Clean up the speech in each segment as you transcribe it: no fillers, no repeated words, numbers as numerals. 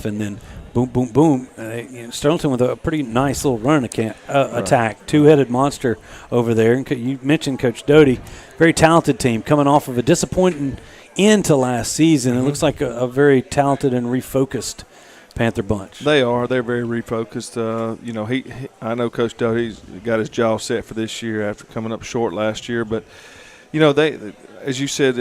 half, and then boom, boom, boom. Sterlington with a pretty nice little run attack, two-headed monster over there. And you mentioned Coach Doty, very talented team coming off of a disappointing end to last season. It looks like a very talented and refocused Panther bunch. They are. They're very refocused. I know Coach Doty's got his jaw set for this year after coming up short last year. But, they, as you said,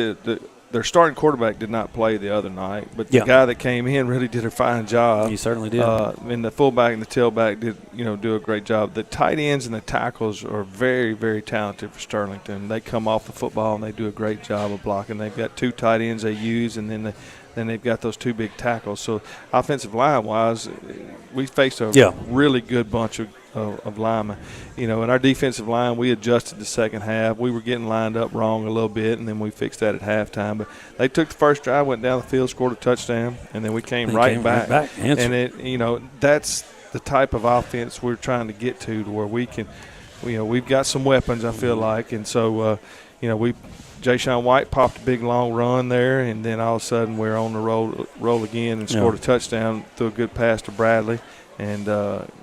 their starting quarterback did not play the other night. But the guy that came in really did a fine job. He certainly did. And the fullback and the tailback did, do a great job. The tight ends and the tackles are very, very talented for Sterlington. They come off the football and they do a great job of blocking. They've got two tight ends they use, and then they've got those two big tackles. So offensive line-wise, we faced a really good bunch of linemen. In our defensive line, we adjusted the second half. We were getting lined up wrong a little bit, and then we fixed that at halftime. But they took the first drive, went down the field, scored a touchdown, and then we came right back. And that's the type of offense we're trying to get to where we can, we've got some weapons, I feel like. And so, Ja'Shawn White popped a big, long run there, and then all of a sudden we're on the roll again and scored a touchdown, threw a good pass to Bradley, and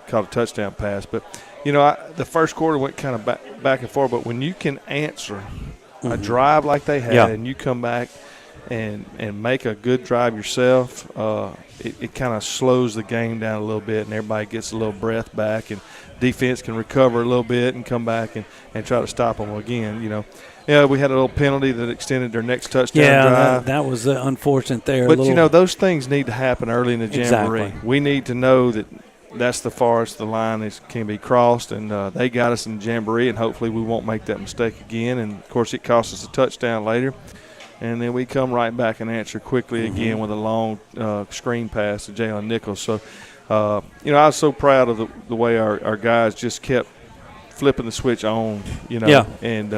caught a touchdown pass. But, the first quarter went kind of back and forth, but when you can answer a drive like they had and you come back and make a good drive yourself, it kind of slows the game down a little bit, and everybody gets a little breath back, and defense can recover a little bit and come back and try to stop them again, Yeah, we had a little penalty that extended their next touchdown drive. That was unfortunate there. But, those things need to happen early in the jamboree. Exactly. We need to know that that's the farthest the line can be crossed, and they got us in the jamboree, and hopefully we won't make that mistake again. And, of course, it cost us a touchdown later. And then we come right back and answer quickly again with a long screen pass to Jalen Nichols. So, I was so proud of the way our guys just kept flipping the switch on, and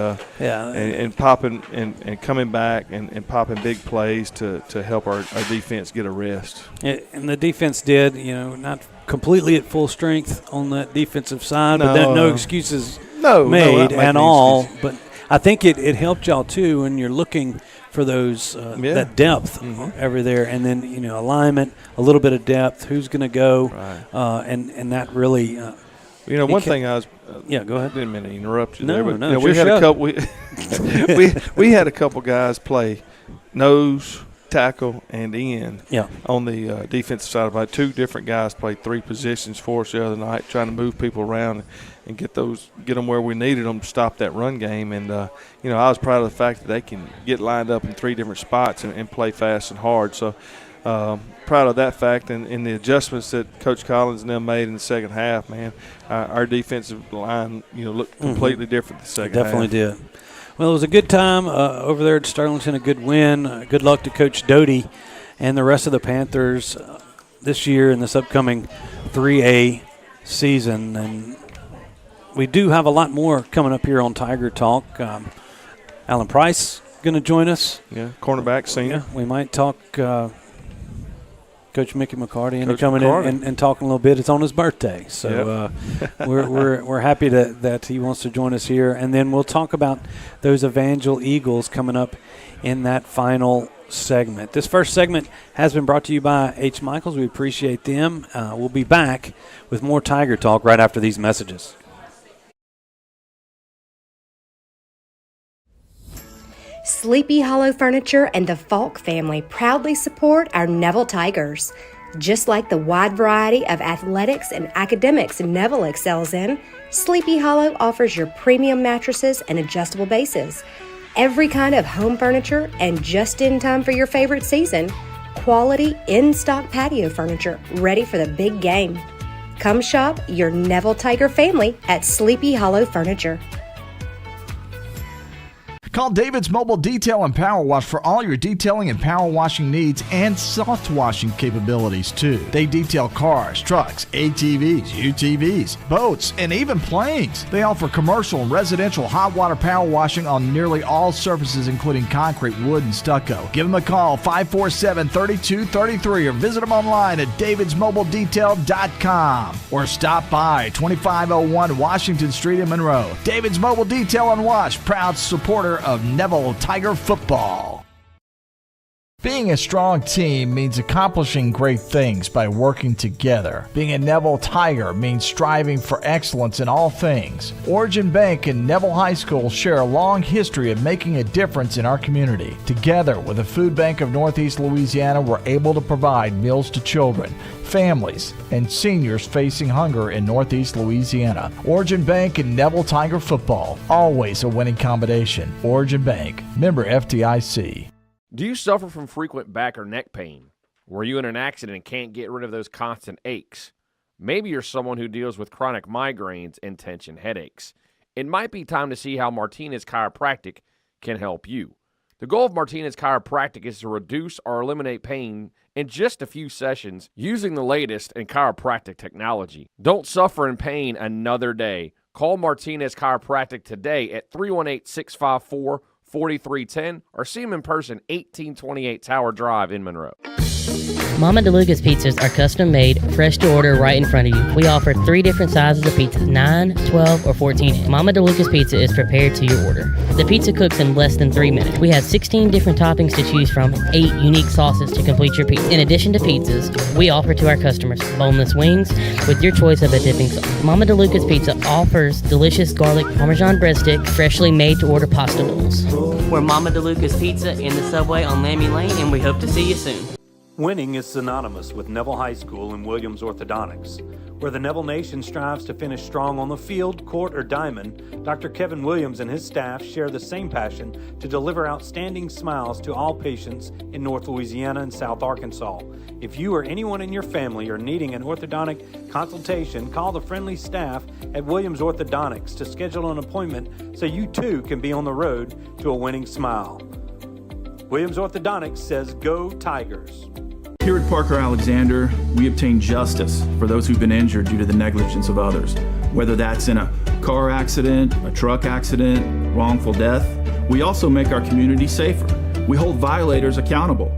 popping and coming back and popping big plays to help our defense get a rest. And the defense did, not completely at full strength on that defensive side, but no excuses made at all. But I think it helped y'all too when you're looking for those that depth over there, and then alignment, a little bit of depth, who's going to go, and that really. One thing I was. Go ahead. Didn't mean to interrupt you there. But, no. We had a couple. We had a couple guys play nose, tackle, and end. On the defensive side, about two different guys played three positions for us the other night, trying to move people around and get them where we needed them to stop that run game. And I was proud of the fact that they can get lined up in three different spots and play fast and hard. So. Proud of that fact and the adjustments that Coach Collins and them made in the second half, man. Our defensive line, looked completely different the second half. Definitely did. Well, it was a good time over there at Sterlington, a good win. Good luck to Coach Doty and the rest of the Panthers this year in this upcoming 3A season. And we do have a lot more coming up here on Tiger Talk. Alan Price going to join us. Yeah, cornerback senior. Yeah, we might talk Coach Mickey McCarty and coming in and talking a little bit. It's on his birthday, so we're happy that he wants to join us here. And then we'll talk about those Evangel Eagles coming up in that final segment. This first segment has been brought to you by H. Michaels. We appreciate them. We'll be back with more Tiger Talk right after these messages. Sleepy Hollow Furniture and the Falk family proudly support our Neville Tigers. Just like the wide variety of athletics and academics Neville excels in, Sleepy Hollow offers your premium mattresses and adjustable bases, every kind of home furniture, and just in time for your favorite season, quality in-stock patio furniture ready for the big game. Come shop your Neville Tiger family at Sleepy Hollow Furniture. Call David's Mobile Detail and Power Wash for all your detailing and power washing needs and soft washing capabilities, too. They detail cars, trucks, ATVs, UTVs, boats, and even planes. They offer commercial and residential hot water power washing on nearly all surfaces, including concrete, wood, and stucco. Give them a call, 547-3233, or visit them online at davidsmobiledetail.com or stop by 2501 Washington Street in Monroe. David's Mobile Detail and Wash, proud supporter of Neville Tiger football. Being a strong team means accomplishing great things by working together. Being a Neville Tiger means striving for excellence in all things. Origin Bank and Neville High School share a long history of making a difference in our community. Together with the Food Bank of Northeast Louisiana, we're able to provide meals to children, families, and seniors facing hunger in Northeast Louisiana. Origin Bank and Neville Tiger football, always a winning combination. Origin Bank, member FDIC. Do you suffer from frequent back or neck pain? Were you in an accident and can't get rid of those constant aches? Maybe you're someone who deals with chronic migraines and tension headaches. It might be time to see how Martinez Chiropractic can help you. The goal of Martinez Chiropractic is to reduce or eliminate pain in just a few sessions using the latest in chiropractic technology. Don't suffer in pain another day. Call Martinez Chiropractic today at 318-654-4310 or see them in person, 1828 Tower Drive in Monroe. Mama DeLuca's pizzas are custom made, fresh to order right in front of you. We offer 3 different sizes of pizzas, 9, 12, or 14. Mama DeLuca's pizza is prepared to your order. The pizza cooks in less than 3 minutes. We have 16 different toppings to choose from, 8 unique sauces to complete your pizza. In addition to pizzas, we offer to our customers boneless wings with your choice of a dipping sauce. Mama DeLuca's Pizza offers delicious garlic Parmesan breadstick, freshly made to order pasta bowls. We're Mama DeLuca's Pizza in the Subway on Lammy Lane, and we hope to see you soon. Winning is synonymous with Neville High School and Williams Orthodontics. Where the Neville Nation strives to finish strong on the field, court, or diamond, Dr. Kevin Williams and his staff share the same passion to deliver outstanding smiles to all patients in North Louisiana and South Arkansas. If you or anyone in your family are needing an orthodontic consultation, call the friendly staff at Williams Orthodontics to schedule an appointment so you too can be on the road to a winning smile. Williams Orthodontics says, "Go Tigers." Here at Parker Alexander, we obtain justice for those who've been injured due to the negligence of others. Whether that's in a car accident, a truck accident, wrongful death, we also make our community safer. We hold violators accountable.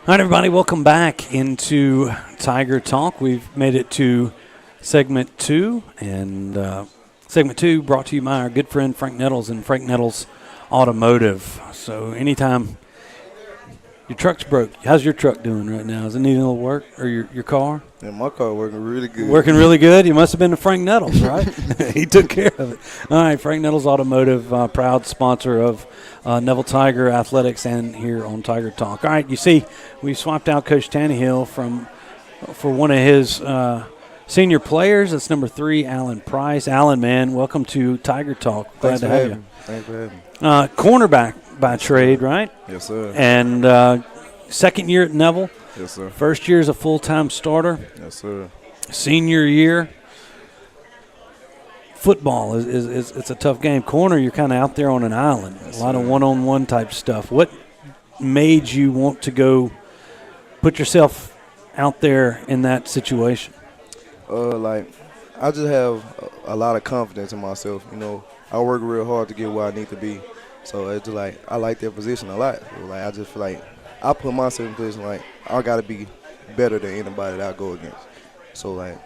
All right, everybody, welcome back into Tiger Talk. We've made it to segment 2, and segment 2 brought to you by our good friend Frank Nettles and Frank Nettles Automotive. So anytime your truck's broke, how's your truck doing right now? Is it needing a little work, or your car? Yeah, my car working really good. Working really good? You must have been to Frank Nettles, right? He took care of it. All right, Frank Nettles Automotive, proud sponsor of Neville Tiger Athletics and here on Tiger Talk. All right, you see, we swapped out Coach Tannehill for one of his senior players. That's number 3, Alan Price. Alan, man, welcome to Tiger Talk. Glad to have you. Thanks for having me. Cornerback by trade, right? Yes, sir. And second year at Neville. Yes, sir. First year as a full-time starter. Yes, sir. Senior year. Football is it's a tough game. Corner, you're kind of out there on an island. Yes, a lot of one-on-one type stuff. What made you want to go put yourself out there in that situation? I just have a lot of confidence in myself. You know, I work real hard to get where I need to be. So it's just like I like that position a lot. So I just feel like I put myself in a position like I got to be better than anybody that I go against. So I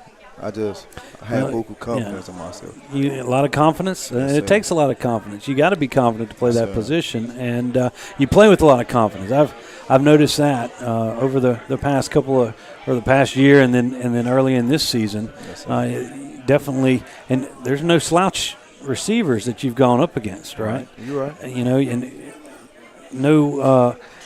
just have vocal confidence in myself. A lot of confidence. Yes, it takes a lot of confidence. You got to be confident to play that position, and you play with a lot of confidence. I've noticed that over the past the past year, and then early in this season, definitely. And there's no slouch receivers that you've gone up against, right? You're right. You know, and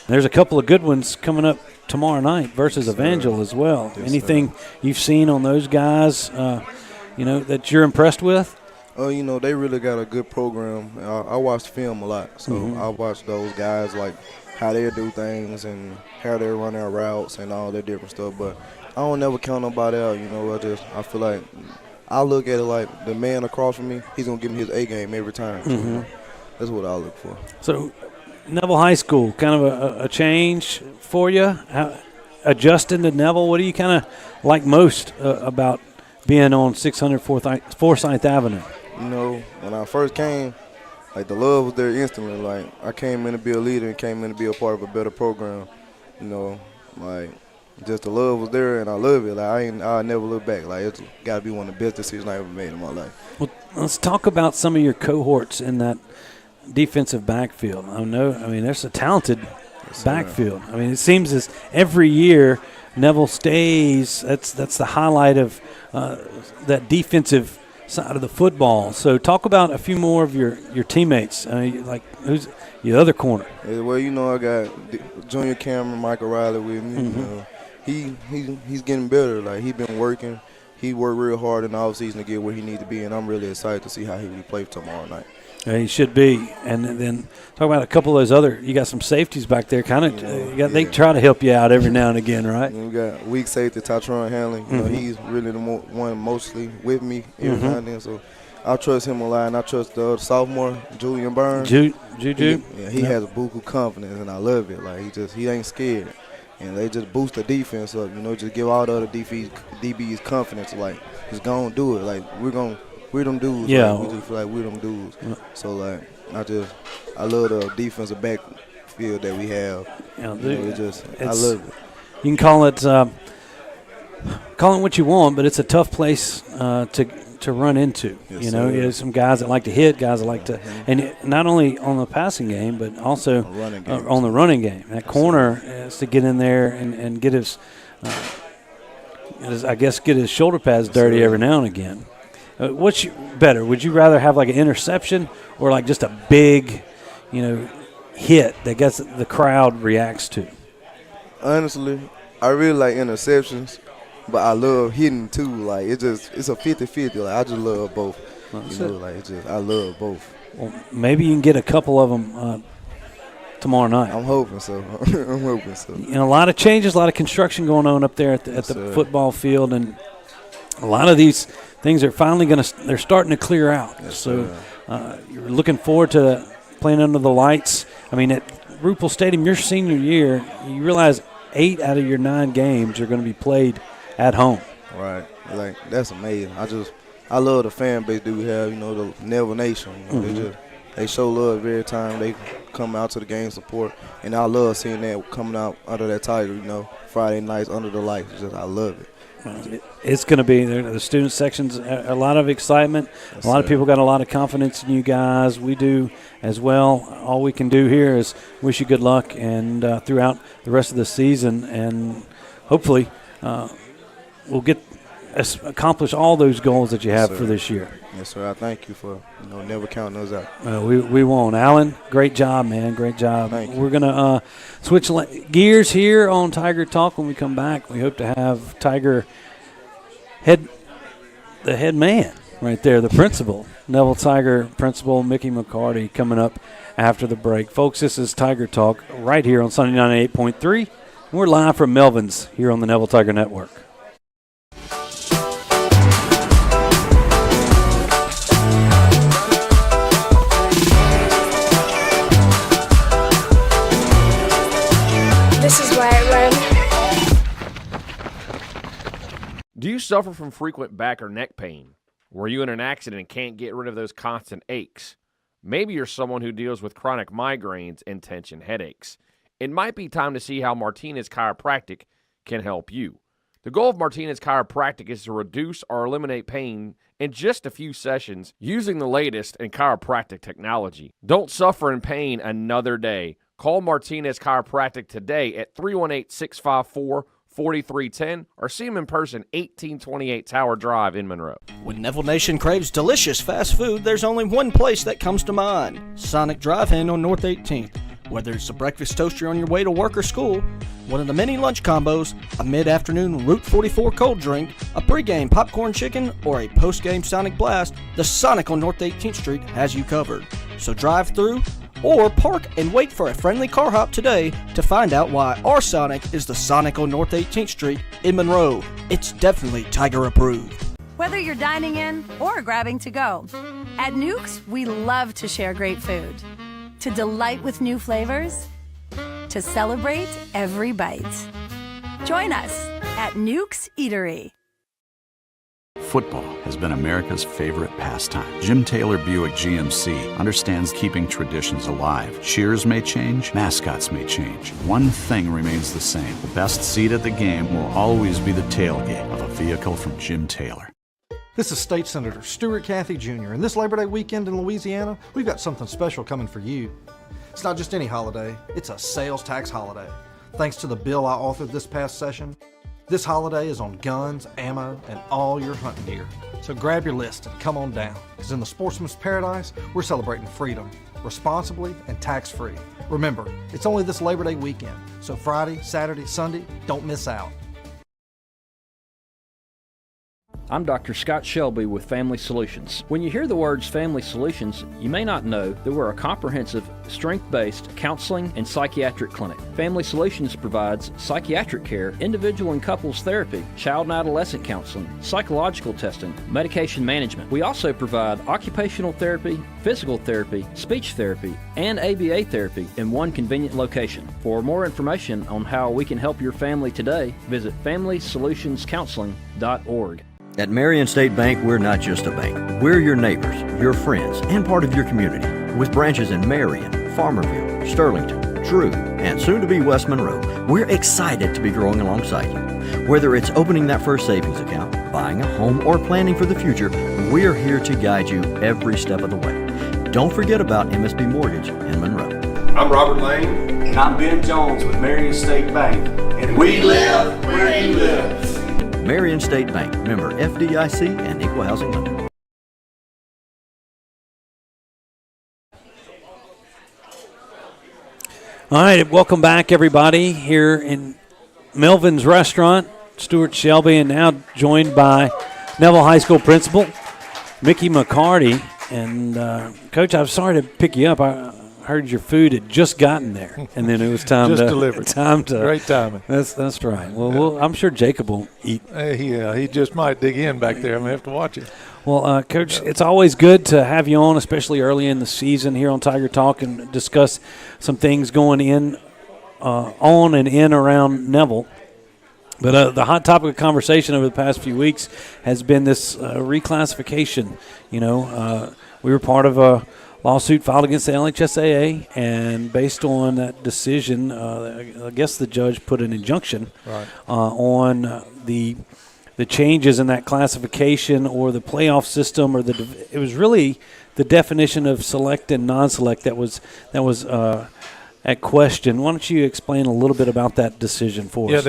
there's a couple of good ones coming up tomorrow night versus Evangel as well. Yes, anything you've seen on those guys, that you're impressed with? They really got a good program. I watch film a lot, so I watch those guys, like how they do things and how they run their routes and all that different stuff. But I don't never count nobody out. I feel like I look at it like the man across from me, he's going to give me his A game every time. So that's what I look for. So Neville High School, kind of a change for you? Adjusting to Neville, what do you kind of like most about being on 600 Forsyth Avenue? When I first came, the love was there instantly. I came in to be a leader and came in to be a part of a better program. just the love was there, and I love it. Like I'll never look back. Like it's got to be one of the best decisions I ever made in my life. Well, let's talk about some of your cohorts in that defensive backfield. There's a talented backfield. I mean, it seems as every year Neville stays. That's the highlight of that defensive side of the football. So talk about a few more of your teammates. Like who's your other corner? Well, I got Junior Cameron, Michael Riley with me. He's getting better. Like he's been working. He worked real hard in the offseason to get where he needs to be, and I'm really excited to see how he plays tomorrow night. Yeah, he should be. And then talk about a couple of those other. You got some safeties back there. They try to help you out every now and again, right? And we got weak safety Tytron Hanley. He's really the one mostly with me every now and then. So I trust him a lot, and I trust the other sophomore Julian Burns. Juju. He has a buku confidence, and I love it. Like he ain't scared. And they just boost the defense up, just give all the other DBs confidence. Like, just go and do it. Like, we're them dudes. Yeah. Like, we just feel like we're them dudes. So, like, I love the defensive backfield that we have. Yeah, I love it. You can call it what you want, but it's a tough place to run into. Yes, There's some guys that like to hit, guys that like to, and not only on the passing game, but also on the running game. That corner is to get in there and get his shoulder pads dirty every now and again. What's better? Would you rather have like an interception or like just a big, hit that gets the crowd reacts to? Honestly, I really like interceptions. But I love hitting too. Like it's a 50-50. Like I just love both. I love both. Well, maybe you can get a couple of them tomorrow night. I'm hoping so. A lot of changes, a lot of construction going on up there at the football field, and a lot of these things are finally they're starting to clear out. Yes, so you're looking forward to playing under the lights. I mean, at Ruppel Stadium, your senior year, you realize 8 out of your 9 games are going to be played at home. Right. Like, that's amazing. I love the fan base that we have, the Neville Nation. They show love every time they come out to the game support. And I love seeing that coming out under that tiger, Friday nights under the lights. I love it. It's going to be the student section's a lot of excitement. A lot of people got a lot of confidence in you guys. We do as well. All we can do here is wish you good luck and throughout the rest of the season, and hopefully we'll accomplish all those goals that you have for this year. Yes, sir. I thank you for never counting us out. We won't. Alan, great job, man. Great job. Thank you. We're going to switch gears here on Tiger Talk when we come back. We hope to have Tiger the head man right there, the principal, Neville Tiger principal Mickey McCarty, coming up after the break. Folks, this is Tiger Talk right here on Sunday 98.3. We're live from Melvin's here on the Neville Tiger Network. This is why I run. Do you suffer from frequent back or neck pain? Were you in an accident and can't get rid of those constant aches? Maybe you're someone who deals with chronic migraines and tension headaches. It might be time to see how Martinez Chiropractic can help you. The goal of Martinez Chiropractic is to reduce or eliminate pain in just a few sessions using the latest in chiropractic technology. Don't suffer in pain another day. Call Martinez Chiropractic today at 318-654-4310 or see them in person, 1828 Tower Drive in Monroe. When Neville Nation craves delicious fast food, there's only one place that comes to mind: Sonic Drive-In on North 18th. Whether it's a breakfast toaster on your way to work or school, one of the many lunch combos, a mid-afternoon Route 44 cold drink, a pregame popcorn chicken, or a postgame Sonic Blast, the Sonic on North 18th Street has you covered. So drive through or park and wait for a friendly car hop today to find out why our Sonic is the Sonic on North 18th Street in Monroe. It's definitely Tiger approved. Whether you're dining in or grabbing to go, at Nukes, we love to share great food, to delight with new flavors, to celebrate every bite. Join us at Nukes Eatery. Football has been America's favorite pastime. Jim Taylor Buick GMC understands keeping traditions alive. Cheers may change, mascots may change. One thing remains the same. The best seat at the game will always be the tailgate of a vehicle from Jim Taylor. This is State Senator Stewart Shelby Jr., and this Labor Day weekend in Louisiana, we've got something special coming for you. It's not just any holiday, it's a sales tax holiday. Thanks to the bill I authored this past session, this holiday is on guns, ammo, and all your hunting gear. So grab your list and come on down, because in the sportsman's paradise, we're celebrating freedom, responsibly and tax-free. Remember, it's only this Labor Day weekend, so Friday, Saturday, Sunday, don't miss out. I'm Dr. Scott Shelby with Family Solutions. When you hear the words Family Solutions, you may not know that we're a comprehensive, strength-based counseling and psychiatric clinic. Family Solutions provides psychiatric care, individual and couples therapy, child and adolescent counseling, psychological testing, medication management. We also provide occupational therapy, physical therapy, speech therapy, and ABA therapy in one convenient location. For more information on how we can help your family today, visit FamilySolutionsCounseling.org. At Marion State Bank, we're not just a bank. We're your neighbors, your friends, and part of your community. With branches in Marion, Farmerville, Sterlington, Drew, and soon to be West Monroe, we're excited to be growing alongside you. Whether it's opening that first savings account, buying a home, or planning for the future, we're here to guide you every step of the way. Don't forget about MSB Mortgage in Monroe. I'm Robert Lane. And I'm Ben Jones with Marion State Bank. And we live where you live. Marion State Bank, member FDIC and equal housing lender. All right, welcome back, everybody, here in Melvyn's restaurant. Stewart Shelby, and now joined by Neville High School principal Mickey McCarty. And, Coach, I'm sorry to pick you up. I heard your food had just gotten there, and then it was time just to delivered. Great timing. That's right. Well, I'm sure Jacob will eat. He just might dig in back there. I'm gonna have to watch it. Well, Coach, it's always good to have you on, especially early in the season here on Tiger Talk, and discuss some things going on and in around Neville. But the hot topic of conversation over the past few weeks has been this reclassification. You know, we were part of a lawsuit filed against the LHSAA, and based on that decision, I guess the judge put an injunction on the changes in that classification or the playoff system, or it was really the definition of select and non-select that was at question. Why don't you explain a little bit about that decision for us?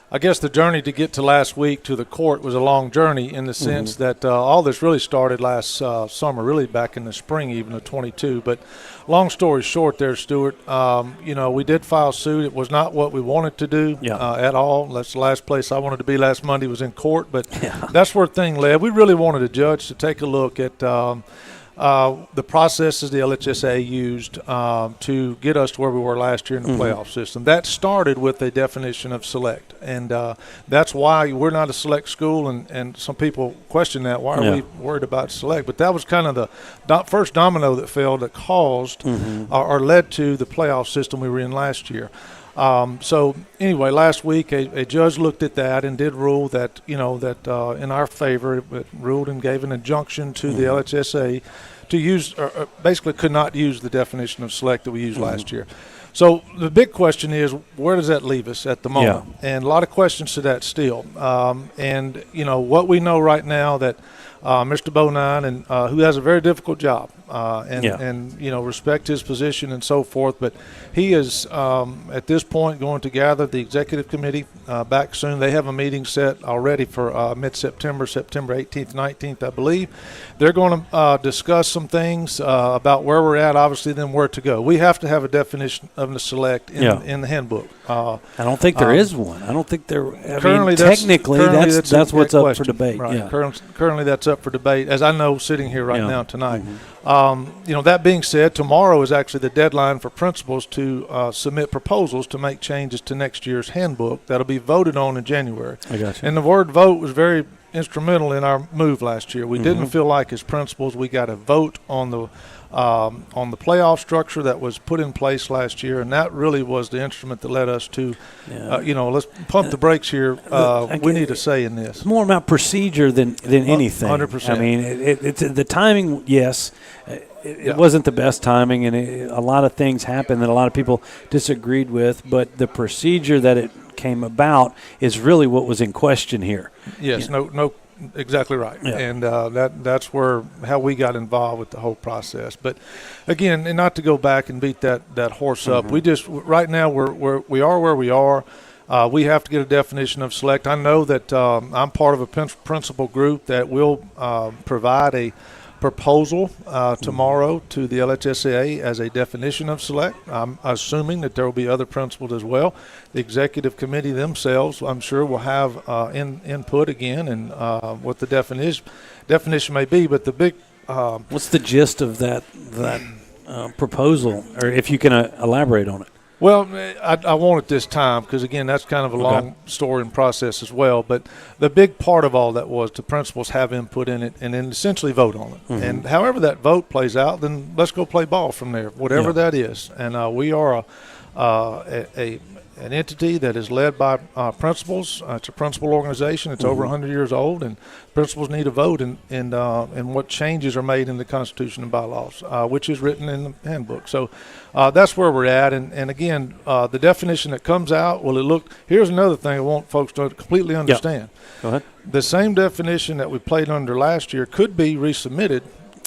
I guess the journey to get to last week to the court was a long journey in the sense that all this really started last summer, really back in the spring even of 22. But long story short there, Stewart, we did file suit. It was not what we wanted to do at all. That's the last place I wanted to be last Monday was in court. But that's where thing led. We really wanted a judge to take a look at the processes the LHSAA used to get us to where we were last year in the playoff system. That started with a definition of select, and that's why we're not a select school, and some people question that. Why are we worried about select? But that was kind of the first domino that fell that caused or led to the playoff system we were in last year. So anyway, last week a judge looked at that and did rule that in our favor. It ruled and gave an injunction to the LHSAA to use, or basically could not use the definition of select that we used last year. So the big question is, where does that leave us at the moment? And a lot of questions to that still. And what we know right now that Mr. Bonine, and who has a very difficult job, and respect his position and so forth. But he is at this point going to gather the executive committee back soon. They have a meeting set already for mid-September, September 18th, 19th, I believe. They're going to discuss some things about where we're at, obviously, then where to go. We have to have a definition of the select in the handbook. I don't think there is one. I don't think there. Currently, technically, that's what's up for debate. Right. Yeah. Currently, that's up for debate, as I know sitting here right now tonight. That being said, tomorrow is actually the deadline for principals to submit proposals to make changes to next year's handbook. That'll be voted on in January. I got you. And the word vote was very instrumental in our move last year. We didn't feel like as principals we got a vote on the on the playoff structure that was put in place last year, and that really was the instrument that led us to, let's pump the brakes here. We need a say in this. It's more about procedure than anything. 100%. I mean, it's the timing, yes. It wasn't the best timing, and a lot of things happened that a lot of people disagreed with, but the procedure that it came about is really what was in question here. Yes, no, exactly right. Yeah. And that's how we got involved with the whole process. But again, and not to go back and beat that horse up, we just right now we are where we are. We have to get a definition of select. I know that I'm part of a principal group that will provide a proposal tomorrow to the LHSAA as a definition of select. I'm assuming that there will be other principals as well. The executive committee themselves, I'm sure, will have input again and what the definition may be. But the big what's the gist of that proposal, or if you can elaborate on it? Well, I won't at this time because, again, that's kind of a long story and process as well. But the big part of all that was the principals have input in it and then essentially vote on it. Mm-hmm. And however that vote plays out, then let's go play ball from there, whatever that is. And we are an entity that is led by principals. It's a principal organization. It's over 100 years old, and principals need a vote in what changes are made in the Constitution and bylaws, which is written in the handbook. So that's where we're at. And again, the definition that comes out, here's another thing I want folks to completely understand. Go ahead. The same definition that we played under last year could be resubmitted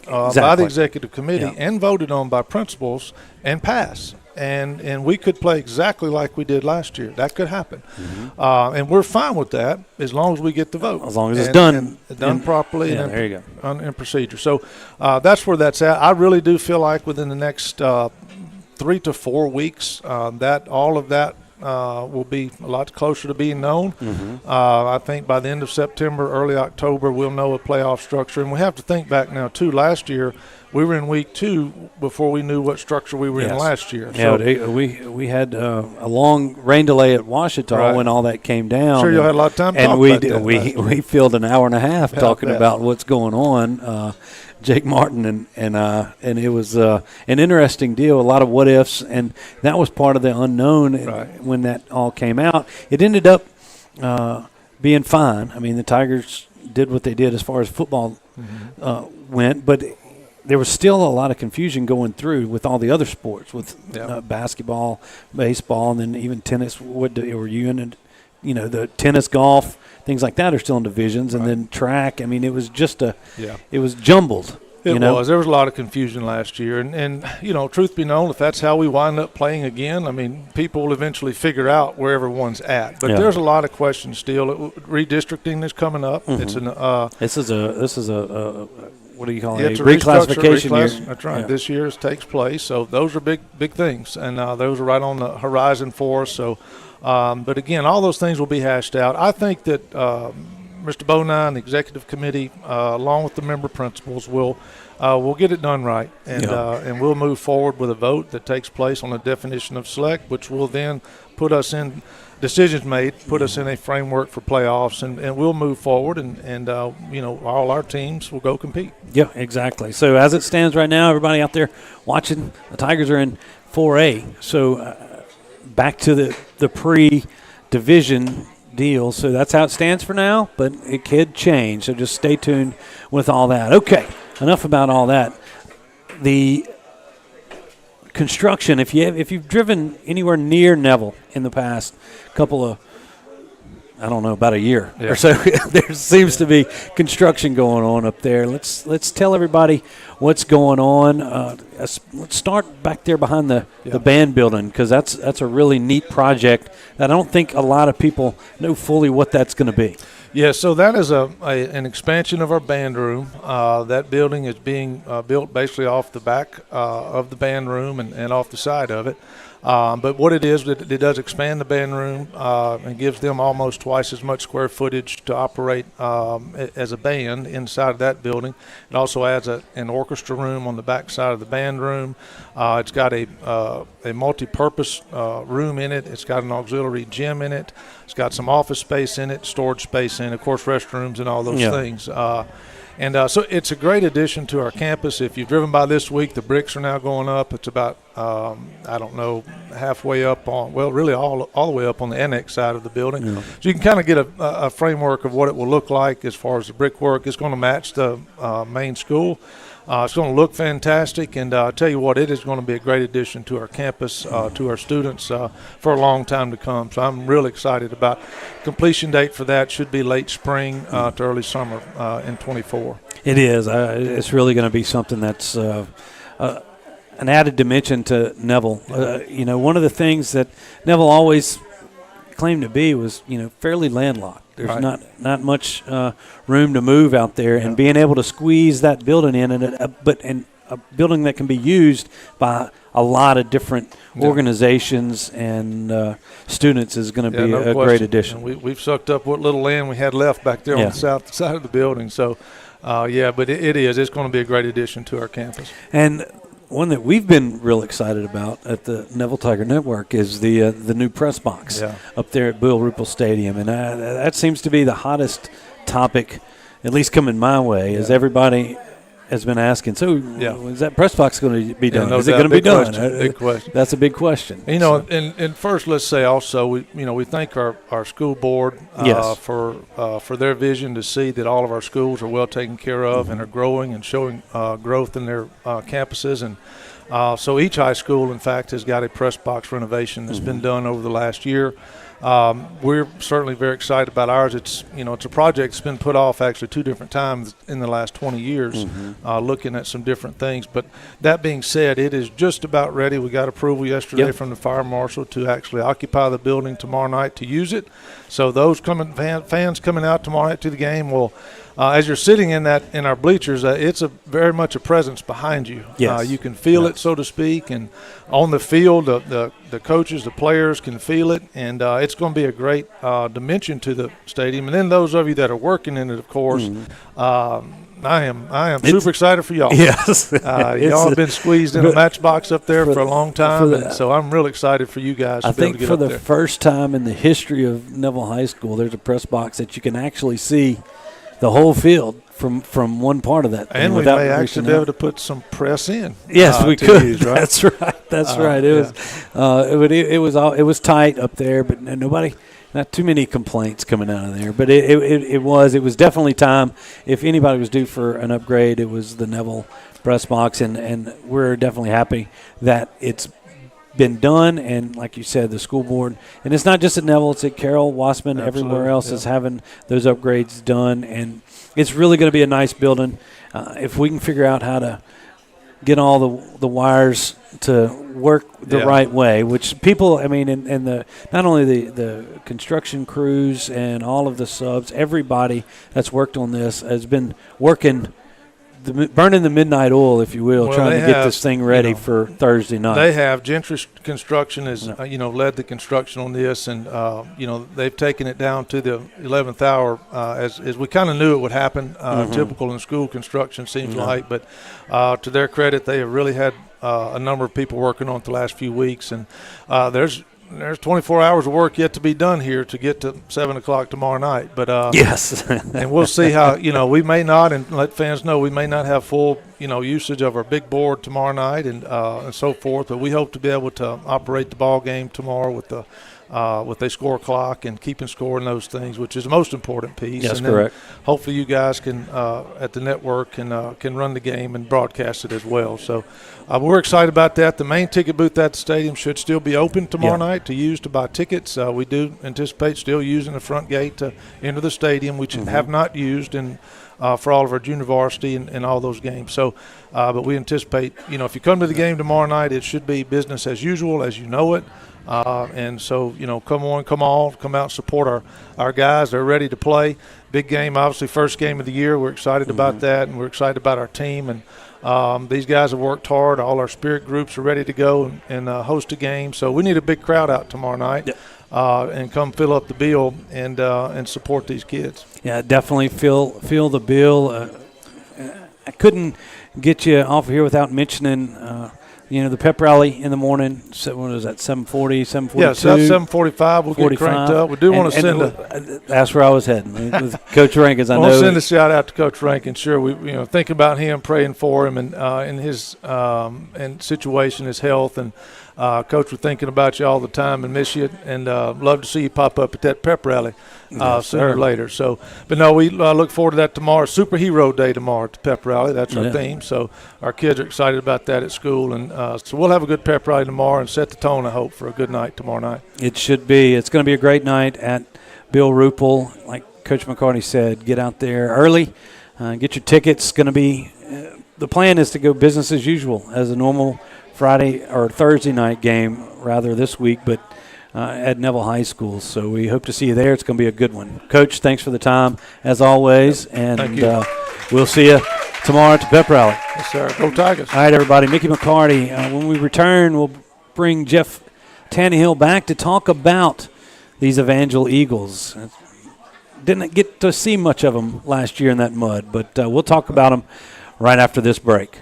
by the executive committee and voted on by principals and pass. And we could play exactly like we did last year. That could happen. Mm-hmm. And we're fine with that as long as we get the vote. As long as it's done properly and there you go. In procedure. So that's where that's at. I really do feel like within the next 3 to 4 weeks that all of that will be a lot closer to being known. Mm-hmm. I think by the end of September, early October, we'll know a playoff structure. And we have to think back now, too. Last year, we were in week 2 before we knew what structure we were in last year. Yeah, so we had a long rain delay at Washita when all that came down. Sure, you had a lot of time to talk about that. And we filled an hour and a half talking about what's going on. Jake Martin and it was an interesting deal, a lot of what ifs, and that was part of the unknown when that all came out. It ended up being fine. I mean, the Tigers did what they did as far as football went, but there was still a lot of confusion going through with all the other sports, with basketball, baseball, and then even tennis. Were you in the tennis, golf, things like that are still in divisions, and then track. I mean, it was just it was jumbled. It was. There was a lot of confusion last year. And truth be known, if that's how we wind up playing again, I mean, people will eventually figure out where everyone's at. But there's a lot of questions still. Redistricting is coming up. Mm-hmm. It's this is a what do you call it? It's a reclassification year. That's right. Yeah. This year's takes place. So those are big things. And those are right on the horizon for us. So, but again, all those things will be hashed out. I think that Mr. Bonine and the executive committee, along with the member principals, will get it done right, and we'll move forward with a vote that takes place on the definition of select, which will then put us in decisions made, put us in a framework for playoffs, and we'll move forward, and all our teams will go compete. Yeah, exactly. So as it stands right now, everybody out there watching, the Tigers are in 4A. So back to the pre-division deal. So that's how it stands for now, but it could change. So just stay tuned with all that. Okay, enough about all that. The construction, if you've driven anywhere near Neville in the past couple of, I don't know, about a year or so, there seems to be construction going on up there. Let's tell everybody what's going on. Let's start back there behind the band building, because that's a really neat project that I don't think a lot of people know fully what that's going to be. Yeah, so that is an expansion of our band room. That building is being built basically off the back of the band room and off the side of it. But what it is, it does expand the band room and gives them almost twice as much square footage to operate as a band inside of that building. It also adds an orchestra room on the back side of the band room. It's got a multi-purpose room in it. It's got an auxiliary gym in it. It's got some office space in it, storage space in it, of course, restrooms and all those things. And so it's a great addition to our campus. If you've driven by this week, the bricks are now going up. It's about, halfway up on, really all the way up on the annex side of the building. Yeah. So you can kind of get a framework of what it will look like as far as the brickwork. It's going to match the main school. It's going to look fantastic, and I'll tell you what, it is going to be a great addition to our campus, to our students for a long time to come. So I'm really excited about completion date for that. Should be late spring to early summer in 24. It is. It's really going to be something that's an added dimension to Neville. One of the things that Neville always claimed to be was, fairly landlocked. There's not much room to move out there, and being able to squeeze that building in, and a building that can be used by a lot of different organizations and students is going to be a great addition. We've sucked up what little land we had left back there on the south side of the building. So, but it is. It's going to be a great addition to our campus. And one that we've been real excited about at the Neville Tiger Network is the new press box up there at Bill Ruppel Stadium, and that seems to be the hottest topic, at least coming my way, as everybody has been asking. So, is that press box going to be done? No is it going to be done? Big question. That's a big question. And first, let's say also we thank our school board for their vision to see that all of our schools are well taken care of and are growing and showing growth in their campuses. And so each high school, in fact, has got a press box renovation that's been done over the last year. We're certainly very excited about ours. It's a project that's been put off actually 2 different times in the last 20 years, looking at some different things. But that being said, it is just about ready. We got approval yesterday from the fire marshal to actually occupy the building tomorrow night to use it. So those fans coming out tomorrow night to the game will, as you're sitting in our bleachers, it's very much a presence behind you. Yes. You can feel it, so to speak, and on the field, the coaches, the players can feel it, and it's going to be a great dimension to the stadium. And then those of you that are working in it, of course, I am super excited for y'all. Yes. Y'all have been squeezed in a matchbox up there for a long time, and so I'm really excited for you guys to be able to get up there. I think for the first time in the history of Neville High School, there's a press box that you can actually see the whole field from one part of that thing. And we may actually be able to put some press in. Yes, we could. Use, right? That's right. That's right. It was tight up there, but not too many complaints coming out of there. But it was definitely time. If anybody was due for an upgrade, it was the Neville press box, and we're definitely happy that it's been done. And like you said, the school board, and it's not just at Neville, it's at Carroll, Wassman, everywhere else is having those upgrades done, and it's really going to be a nice building. If we can figure out how to get all the wires to work the right way, which people, and the not only the construction crews and all of the subs, everybody that's worked on this has been working, burning the midnight oil, if you will, trying to get this thing ready for Thursday night. They have. Gentry Construction has, led the construction on this, and, they've taken it down to the 11th hour, as we kind of knew it would happen, typical in school construction, seems like. But to their credit, they have really had a number of people working on it the last few weeks, and there's 24 hours of work yet to be done here to get to 7 o'clock tomorrow night. But yes, and we'll see how, we may not, and let fans know we may not have full, usage of our big board tomorrow night and so forth. But we hope to be able to operate the ball game tomorrow with a score clock and keeping score and those things, which is the most important piece. That's and correct. Hopefully you guys can at the network can run the game and broadcast it as well. So we're excited about that. The main ticket booth at the stadium should still be open tomorrow night to use to buy tickets. We do anticipate still using the front gate to enter the stadium, which have not used for all of our junior varsity and all those games. So, but we anticipate, if you come to the game tomorrow night, it should be business as usual, as you know it. And so, come on, come out and support our guys. They're ready to play. Big game, obviously, first game of the year. We're excited about that, and we're excited about our team. And these guys have worked hard. All our spirit groups are ready to go and host a game. So we need a big crowd out tomorrow night. Yep. And come fill up the bill and support these kids. Yeah, definitely fill the bill. I couldn't get you off of here without mentioning the pep rally in the morning. So what was that, 7:40, 7:42? Yeah, it's 7:45. We'll get cranked up. We do want to send that's where I was heading with Coach Rankins. I know. We'll send a shout out to Coach Rankins. Sure, we think about him, praying for him, and in his and situation, his health, and Coach, we're thinking about you all the time and miss you, and love to see you pop up at that pep rally sooner or later. So, but no, we look forward to that tomorrow. Superhero Day tomorrow at the pep rally. That's our theme. So our kids are excited about that at school, and so we'll have a good pep rally tomorrow and set the tone, I hope, for a good night tomorrow night. It should be. It's going to be a great night at Bill Ruppel. Like Coach McCarty said, get out there early, get your tickets. Going to be the plan is to go business as usual as a normal Friday or Thursday night game rather this week, but at Neville High School. So we hope to see you there. It's going to be a good one. Coach, thanks for the time as always, and we'll see you tomorrow at the pep rally. Yes, sir. Go Tigers. All right, everybody. Mickey McCarty. When we return, we'll bring Jeff Tannehill back to talk about these Evangel Eagles. Didn't get to see much of them last year in that mud, but we'll talk about them right after this break.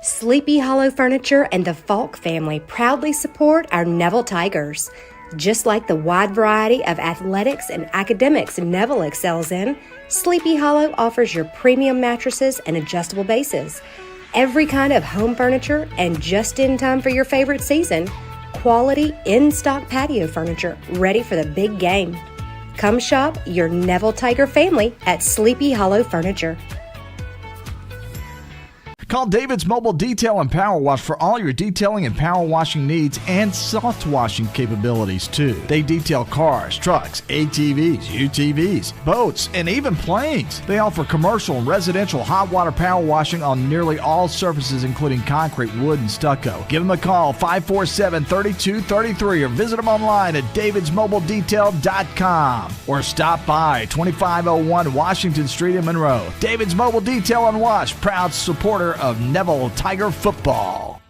Sleepy Hollow Furniture and the Falk family proudly support our Neville Tigers. Just like the wide variety of athletics and academics Neville excels in, Sleepy Hollow offers your premium mattresses and adjustable bases, every kind of home furniture, and just in time for your favorite season, quality in-stock patio furniture ready for the big game. Come shop your Neville Tiger family at Sleepy Hollow Furniture. Call David's Mobile Detail and Power Wash for all your detailing and power washing needs and soft washing capabilities too. They detail cars, trucks, ATVs, UTVs, boats, and even planes. They offer commercial and residential hot water power washing on nearly all surfaces including concrete, wood, and stucco. Give them a call 547-3233 or visit them online at davidsmobiledetail.com or stop by 2501 Washington Street in Monroe. David's Mobile Detail and Wash, proud supporter of Neville Tiger football.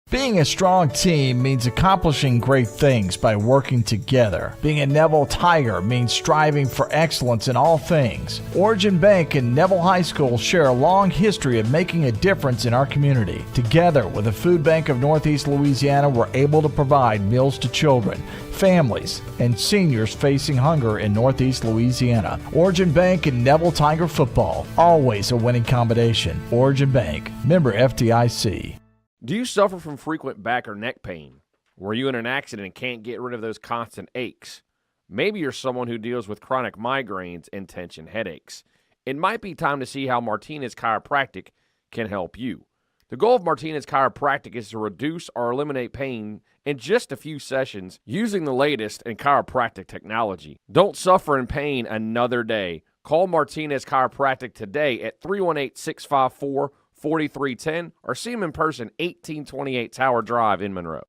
Being a strong team means accomplishing great things by working together. Being a Neville Tiger means striving for excellence in all things. Origin Bank and Neville High School share a long history of making a difference in our community. Together with the Food Bank of Northeast Louisiana, we're able to provide meals to children, families, and seniors facing hunger in Northeast Louisiana. Origin Bank and Neville Tiger football, always a winning combination. Origin Bank, member FDIC. Do you suffer from frequent back or neck pain? Were you in an accident and can't get rid of those constant aches? Maybe you're someone who deals with chronic migraines and tension headaches. It might be time to see how Martinez Chiropractic can help you. The goal of Martinez Chiropractic is to reduce or eliminate pain in just a few sessions using the latest in chiropractic technology. Don't suffer in pain another day. Call Martinez Chiropractic today at 318-654-4310 or see them in person, 1828 Tower Drive in Monroe.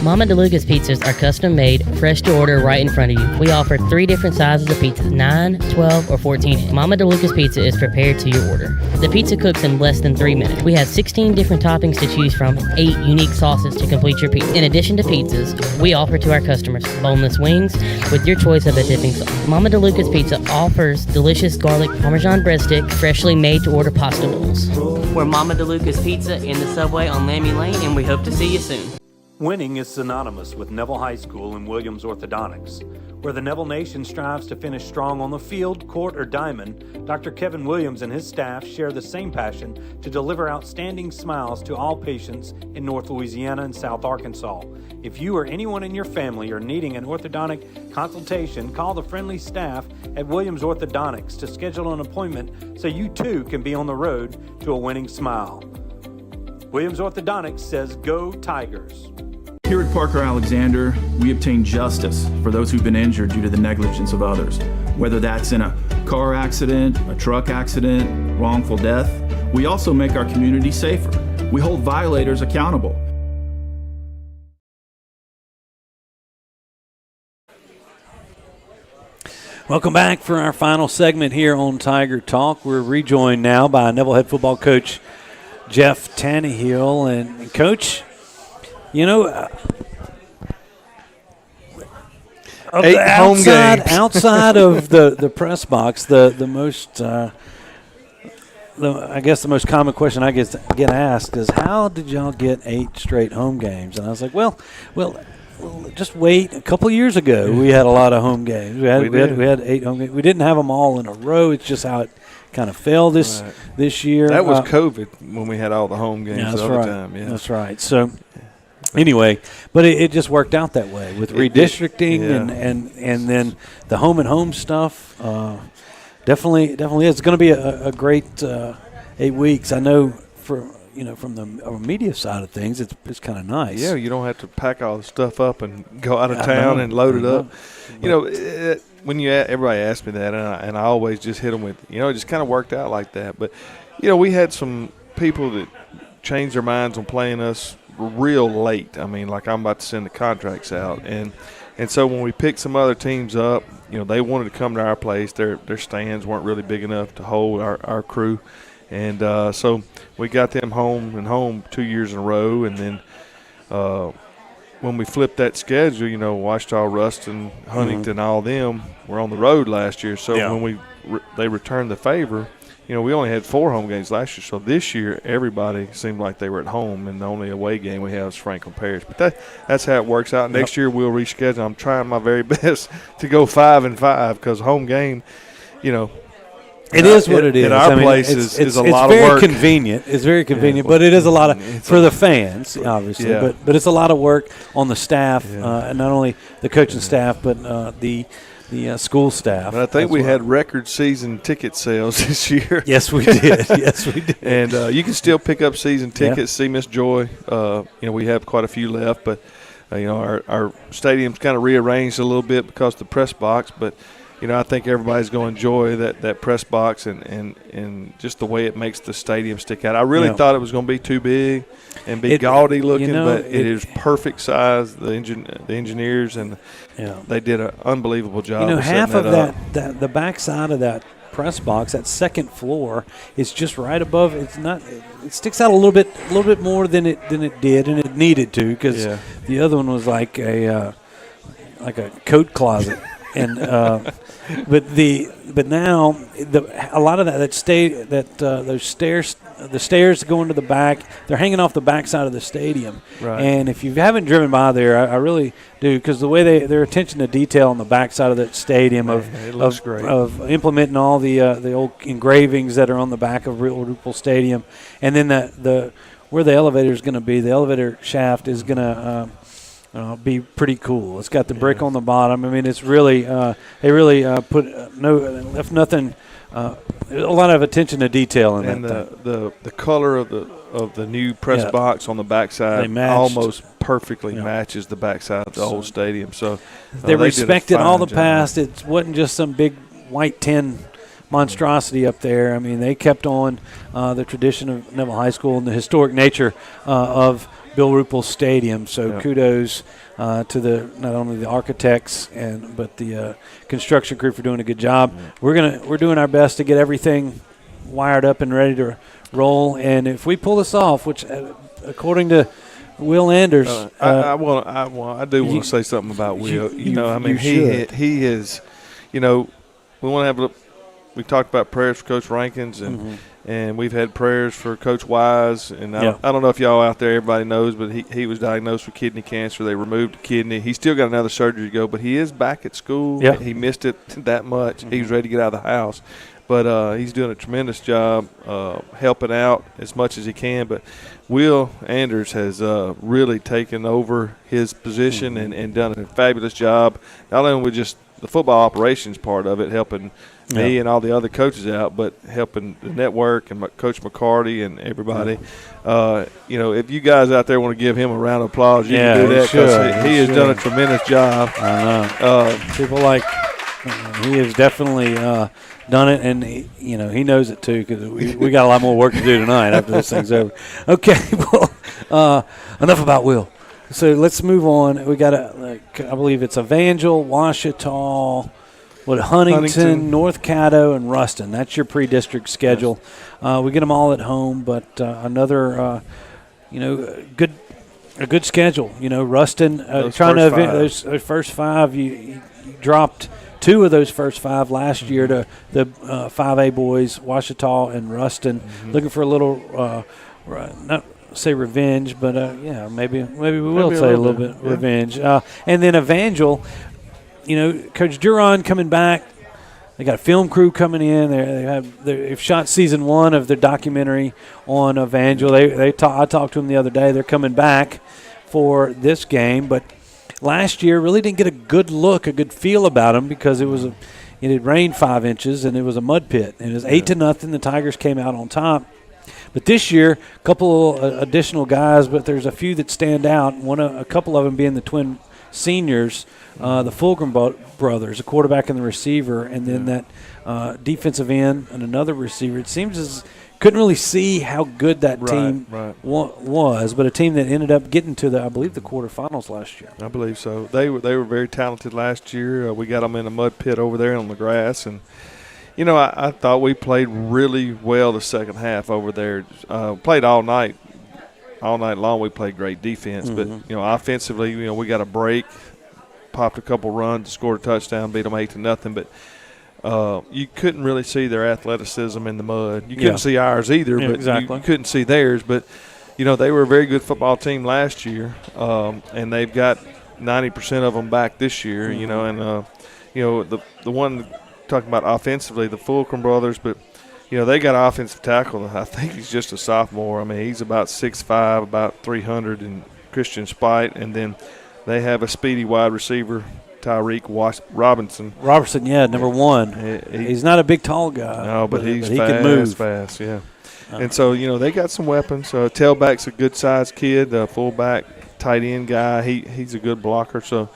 Mama DeLuca's pizzas are custom made, fresh to order right in front of you. We offer 3 different sizes of pizzas, 9, 12, or 14. Mama DeLuca's pizza is prepared to your order. The pizza cooks in less than 3 minutes. We have 16 different toppings to choose from, 8 unique sauces to complete your pizza. In addition to pizzas, we offer to our customers boneless wings with your choice of a dipping sauce. Mama DeLuca's Pizza offers delicious garlic Parmesan breadstick, freshly made to order pasta noodles. We're Mama DeLuca's Pizza in the subway on Lammy Lane, and we hope to see you soon. Winning is synonymous with Neville High School and Williams Orthodontics. Where the Neville Nation strives to finish strong on the field, court, or diamond, Dr. Kevin Williams and his staff share the same passion to deliver outstanding smiles to all patients in North Louisiana and South Arkansas. If you or anyone in your family are needing an orthodontic consultation, call the friendly staff at Williams Orthodontics to schedule an appointment so you too can be on the road to a winning smile. Williams Orthodontics says, "Go Tigers." Here at Parker Alexander, we obtain justice for those who've been injured due to the negligence of others. Whether that's in a car accident, a truck accident, wrongful death, we also make our community safer. We hold violators accountable. Welcome back for our final segment here on Tiger Talk. We're rejoined now by Neville head football coach Jeff Tannehill. And Coach, you know, outside of the press box, the I guess the most common question I get asked is, how did y'all get 8 straight home games? And I was like, well, just wait. A couple of years ago, we had a lot of home games. We had 8 home games. We didn't have them all in a row. It's just how it kind of fell this year. That was COVID when we had all the home games the other time. Yeah, that's right. So anyway, but it just worked out that way with redistricting and then the home and home stuff. Definitely, it's going to be a great 8 weeks. I know from the media side of things, it's kind of nice. Yeah, you don't have to pack all the stuff up and go out of town and load it up. When everybody asks me that, and I always just hit them with, it just kind of worked out like that. But, we had some people that changed their minds on playing us real late. I mean, like I'm about to send the contracts out. And so when we picked some other teams up, they wanted to come to our place. Their stands weren't really big enough to hold our crew. And so we got them home 2 years in a row. And then when we flipped that schedule, Ouachita, Ruston, Huntington, all them were on the road last year. So when they returned the favor, we only had 4 home games last year. So this year, everybody seemed like they were at home, and the only away game we have is Franklin Parish. But that's how it works out. Next year we'll reschedule. I'm trying my very best to go 5-5 because home game, it is what it is. At our place is a lot of work. It's very convenient. It's very convenient, but it is a lot of for the fans, obviously. Yeah. But it's a lot of work on the staff, and not only the coaching staff, but the school staff. But I think we had record season ticket sales this year. Yes, we did. Yes, we did. And you can still pick up season tickets. See Miss Joy. We have quite a few left, but our stadium's kind of rearranged a little bit because of the press box, but. I think everybody's going to enjoy that press box and just the way it makes the stadium stick out. I really thought it was going to be too big and be gaudy looking, but it is perfect size. The engineers and they did an unbelievable job. of half setting of that the back side of that press box, that second floor, is just right above. It's not. It sticks out a little bit more than it did, and it needed to because the other one was like a coat closet. And but now a lot of those stairs, the stairs going to the back, they're hanging off the back side of the stadium. Right. And if you haven't driven by there, I really do, because the way their attention to detail on the back side of that stadium it looks great. Of implementing all the old engravings that are on the back of Ruppel Stadium, and then where the elevator is going to be, the elevator shaft is going to. Be pretty cool. It's got the brick on the bottom. I mean, it's really they really left nothing. A lot of attention to detail in and that. The color of the new press box on the backside almost perfectly matches the backside of the old stadium. So they respected all the past. It wasn't just some big white tin monstrosity up there. I mean, they kept on the tradition of Neville High School and the historic nature of Bill Ruppel Stadium. So kudos to not only the architects but the construction crew for doing a good job. We're doing our best to get everything wired up and ready to roll. And if we pull this off, which according to Will Anders, I do want to say something about Will. He is. We want to have we talked about prayers for Coach Rankins and we've had prayers for Coach Wise. And I don't know if y'all out there, everybody knows, but he was diagnosed with kidney cancer. They removed the kidney. He's still got another surgery to go, but he is back at school. Yeah. He missed it that much. He was ready to get out of the house. But he's doing a tremendous job helping out as much as he can. But Will Anders has really taken over his position and done a fabulous job, not only with just the football operations part of it, helping me and all the other coaches out, but helping the network and Coach McCarty and everybody. If you guys out there want to give him a round of applause, you can do that because he has done a tremendous job. I know. People like he has definitely done it, and he knows it too because we got a lot more work to do tonight after this thing's over. Okay, well, enough about Will. So let's move on. We got I believe it's Evangel, Ouachita, Huntington, North Caddo, and Ruston. That's your pre-district schedule. We get them all at home, but another, a good schedule. Ruston those trying first to those first 5. You dropped 2 of those first 5 last year to the 5A boys, Ouachita and Ruston, looking for a little not say revenge, but maybe we will say a little bit revenge. And then Evangel, Coach Duron coming back. They got a film crew coming in. They've shot season 1 of their documentary on Evangel. I talked to them the other day. They're coming back for this game, but last year really didn't get a good feel about them because it had rained 5 inches and it was a mud pit. And it was 8-0. The Tigers came out on top. But this year, a couple additional guys, but there's a few that stand out. A couple of them being the twin seniors, the Fulgham brothers, a quarterback and the receiver, and then that defensive end and another receiver. It seems as couldn't really see how good that team was, but a team that ended up getting to the quarterfinals last year. I believe so. They were very talented last year. We got them in a mud pit over there on the grass, and I thought we played really well the second half over there. Played all night long. We played great defense, but offensively, we got a break, popped a couple runs, scored a touchdown, beat them 8-0. But you couldn't really see their athleticism in the mud. You couldn't see ours either, but you couldn't see theirs. But they were a very good football team last year, and they've got 90% of them back this year. And the one talking about offensively, the Fulgham brothers, but they got an offensive tackle. I think he's just a sophomore. I mean, he's about 6'5", about 300, in Christian Spite, and then they have a speedy wide receiver, Tyreek Robinson. Robertson, number 1. He's not a big, tall guy. No, but he can move fast. Yeah. And so they got some weapons. Tailback's a good-sized kid. Fullback, tight end guy. He's a good blocker. So.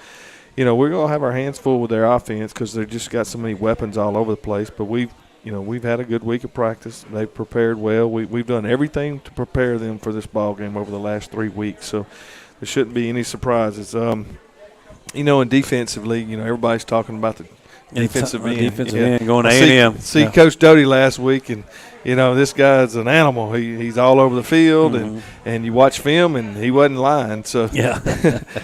We're going to have our hands full with their offense because they've just got so many weapons all over the place. But we've had a good week of practice. They've prepared well. We've done everything to prepare them for this ball game over the last 3 weeks. So there shouldn't be any surprises. And defensively, everybody's talking about the defensive end. Defensive end going to A&M. See Coach Doty last week, and this guy's an animal. He's all over the field, and you watch film, and he wasn't lying. So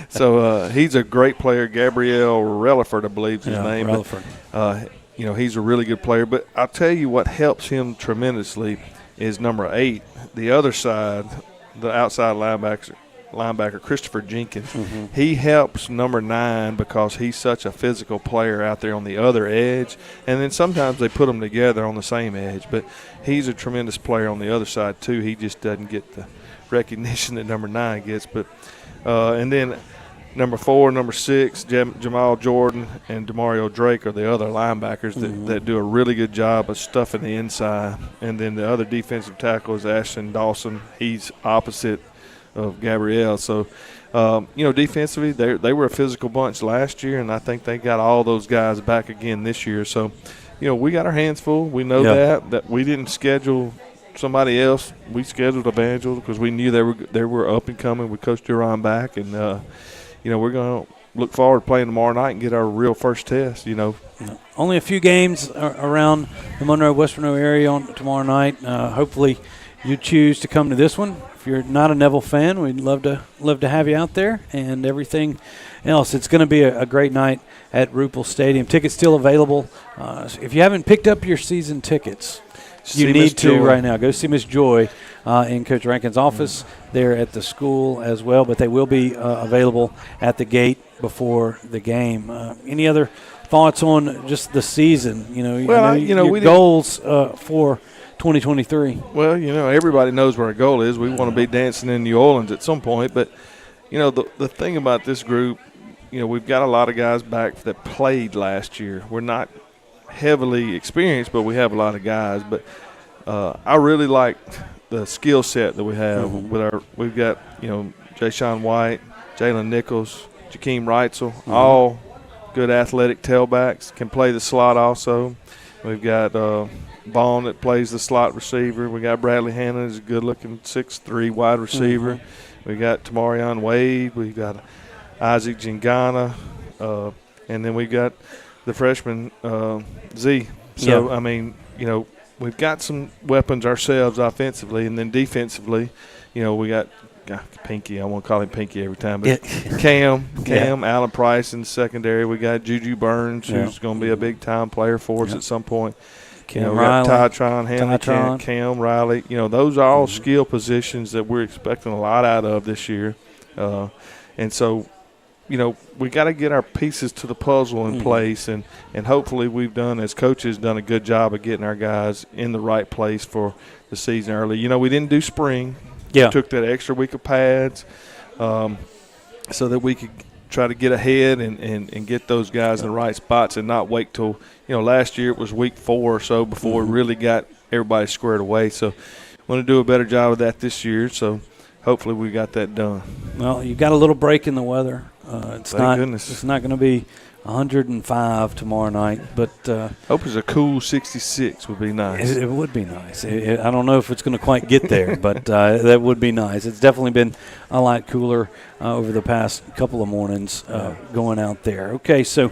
so he's a great player. Gabrielle Relaford, I believe is his name. Relaford. He's a really good player. But I'll tell you what helps him tremendously is number 8, the other side, the outside linebacker Christopher Jenkins. He helps number 9 because he's such a physical player out there on the other edge, and then sometimes they put them together on the same edge, but he's a tremendous player on the other side too. He just doesn't get the recognition that number 9 gets. But and then number 4, number 6, Jamal Jordan and DeMario Drake are the other linebackers that do a really good job of stuffing the inside. And then the other defensive tackle is Ashton Dawson. He's opposite of Gabrielle. So, defensively, they were a physical bunch last year, and I think they got all those guys back again this year. So, we got our hands full. We know that we didn't schedule somebody else. We scheduled Evangel because we knew they were up and coming with Coach Duron back, and we're going to look forward to playing tomorrow night and get our real first test. Only a few games around the West Monroe area tomorrow night. Hopefully, you choose to come to this one. If you're not a Neville fan, we'd love to have you out there, and everything else. It's going to be a great night at Ruppel Stadium. Tickets still available. If you haven't picked up your season tickets, you need to right now. Go see Miss Joy in Coach Rankin's office there at the school as well, but they will be available at the gate before the game. Any other thoughts on just the season? Your goals for 2023. Well, everybody knows where our goal is. We want to be dancing in New Orleans at some point. But, the thing about this group, we've got a lot of guys back that played last year. We're not heavily experienced, but we have a lot of guys. But I really like the skill set that we have. We've got, Jay-Sean White, Jalen Nichols, Jakeem Reitzel, all good athletic tailbacks, can play the slot also. We've got Vaughn that plays the slot receiver. We got Bradley Hannon, who's a good-looking 6'3" wide receiver. We got Tamarion Wade. We got Isaac Jingana, and then we got the freshman Z. So we've got some weapons ourselves offensively, and then defensively, we got Pinky. I won't call him Pinky every time, but Cam, Alan Price in the secondary. We got Juju Burns, who's going to be a big-time player for us at some point. Cam we Riley, got Tytron Hanley, Cam Riley. Those are all skill positions that we're expecting a lot out of this year. And so, we got to get our pieces to the puzzle in place, and hopefully we've as coaches, done a good job of getting our guys in the right place for the season early. We didn't do spring. Yeah. We took that extra week of pads so that we could try to get ahead and get those guys in the right spots and not wait till, last year it was week 4 or so before we really got everybody squared away. So we want to do a better job of that this year. So hopefully we got that done. Well, you got a little break in the weather. It's Thank goodness. It's not going to be 105 tomorrow night, but hope it's a cool 66 would be nice. It would be nice. I don't know if it's going to quite get there, but that would be nice. It's definitely been a lot cooler over the past couple of mornings going out there. Okay, so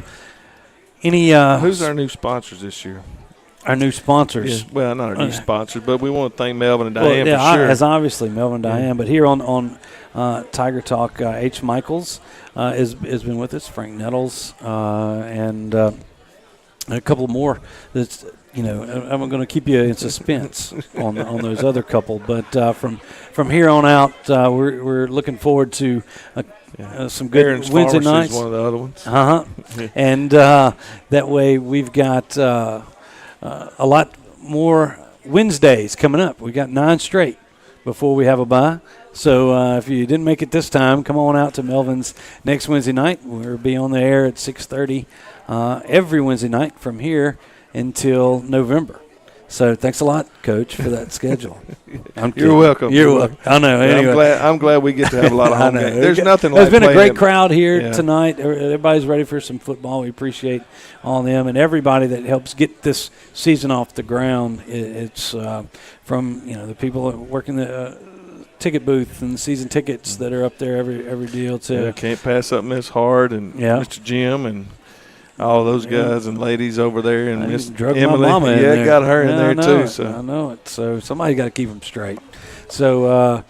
any who's our new sponsors this year? Our new sponsors. Yeah, well, not our new sponsors, but we want to thank Melvyn and Diane for sure. As obviously Melvyn and Diane, but here on Tiger Talk, H. Michaels has been with us, Frank Nettles, and a couple more. That's I'm going to keep you in suspense on those other couple, but from here on out, we're looking forward to some good Aaron's Wednesday Pharmacy nights. Is one of the other ones. And that way we've got a lot more Wednesdays coming up. We got 9 straight before we have a bye. So if you didn't make it this time, come on out to Melvin's next Wednesday night. We'll be on the air at 6:30 every Wednesday night from here until November. So thanks a lot, Coach, for that schedule. You're welcome. You're welcome. I know. Anyway. I'm glad we get to have a lot of home games. There's nothing There's like been a great playing crowd here tonight. Everybody's ready for some football. We appreciate all of them and everybody that helps get this season off the ground. It's from the people that work in the ticket booth and the season tickets that are up there every deal too. Yeah, can't pass up Miss Hard and Mr. Jim and all those guys and ladies over there, and Miss Emily. My mama in there. Got her in there too. So I know it. So somebody got to keep them straight. So,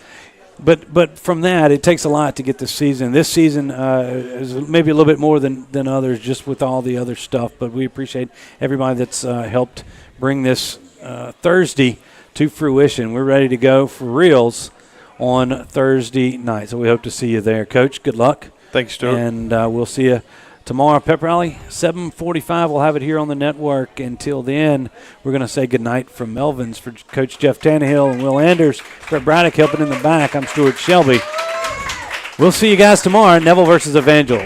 but from that, it takes a lot to get this season. This season is maybe a little bit more than others, just with all the other stuff. But we appreciate everybody that's helped bring this Thursday to fruition. We're ready to go for reals on Thursday night. So we hope to see you there, Coach. Good luck. Thanks, Stuart. And we'll see you tomorrow, Pep Rally, 7:45. We'll have it here on the network. Until then, we're going to say goodnight from Melvin's. For Coach Jeff Tannehill and Will Anders, Brett Braddock helping in the back, I'm Stewart Shelby. We'll see you guys tomorrow. Neville versus Evangel.